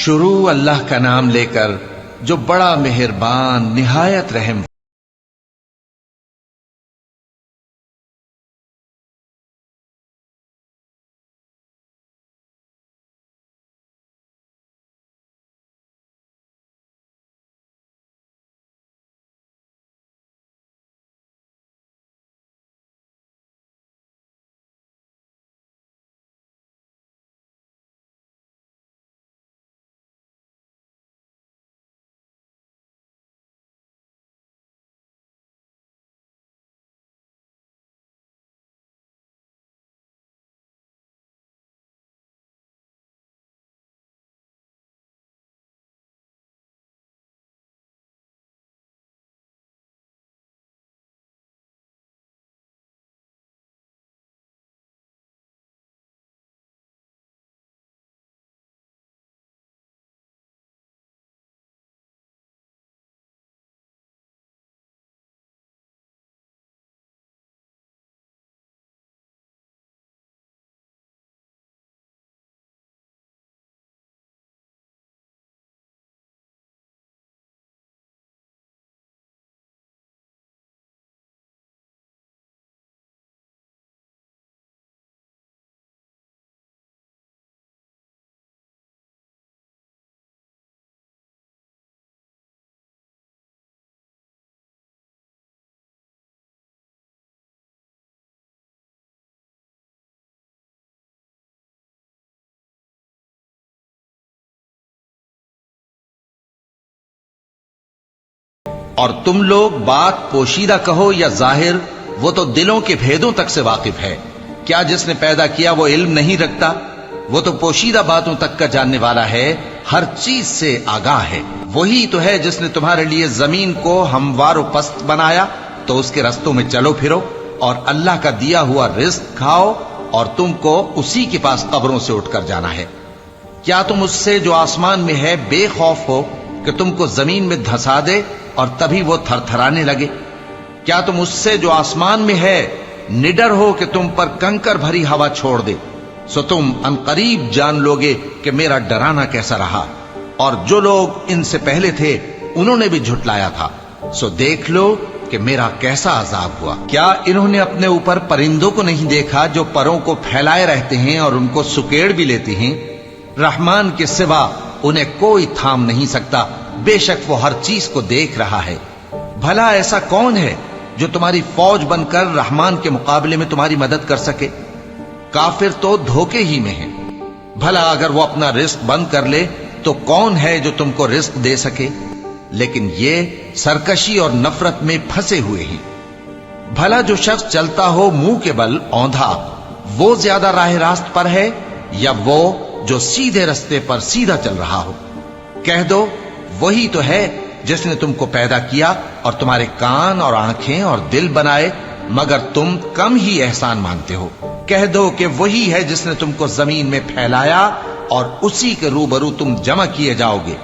शुरू अल्लाह का नाम लेकर जो बड़ा मेहरबान निहायत रहम। और तुम लोग बात पोशीदा कहो या जाहिर, वो तो दिलों के भेदों तक से वाकिफ है। क्या जिसने पैदा किया वो इल्म नहीं रखता? वो तो पोशीदा बातों तक का जानने वाला है, हर चीज से आगाह है। वही तो है जिसने तुम्हारे लिए जमीन को हमवार व पस्त बनाया, तो उसके रस्तों में चलो फिरो और अल्लाह का दिया हुआ रिज्क खाओ, और तुमको उसी के पास कब्रों से उठकर जाना है। क्या तुम उससे जो आसमान में है बेखौफ हो कि तुमको जमीन में धंसा दे और तभी वो थरथराने लगे? क्या तुम उससे जो आसमान में है निडर हो कि तुम पर कंकर भरी हवा छोड़ दे? सो तुम अनकरीब जान लोगे कि मेरा डराना कैसा रहा। और जो लोग इनसे पहले थे उन्होंने भी झुटलाया था, सो देख लो कि मेरा कैसा अजाब हुआ। क्या इन्होंने अपने ऊपर परिंदों को नहीं देखा जो परों को फैलाए रहते हैं और उनको सुकेड़ भी लेते हैं? रहमान के सिवा उन्हें कोई थाम नहीं सकता, बेशक वो हर चीज को देख रहा है। भला ऐसा कौन है जो तुम्हारी फौज बनकर रहमान के मुकाबले में तुम्हारी मदद कर सके? काफिर तो धोखे ही में है। भला अगर वो अपना रिस्क बंद कर ले तो कौन है जो तुमको रिस्क दे सके? लेकिन ये सरकशी और नफरत में फंसे हुए हैं। भला जो शख्स चलता हो मुंह के बल औंधा, वो ज्यादा राह रास्त पर है या वो जो सीधे रास्ते पर सीधा चल रहा हो? कह दो वही तो है जिसने तुमको पैदा किया और तुम्हारे कान और आंखें और दिल बनाए, मगर तुम कम ही एहसान मानते हो। कह दो कि वही है जिसने तुमको जमीन में फैलाया और उसी के रूबरू तुम जमा किए जाओगे।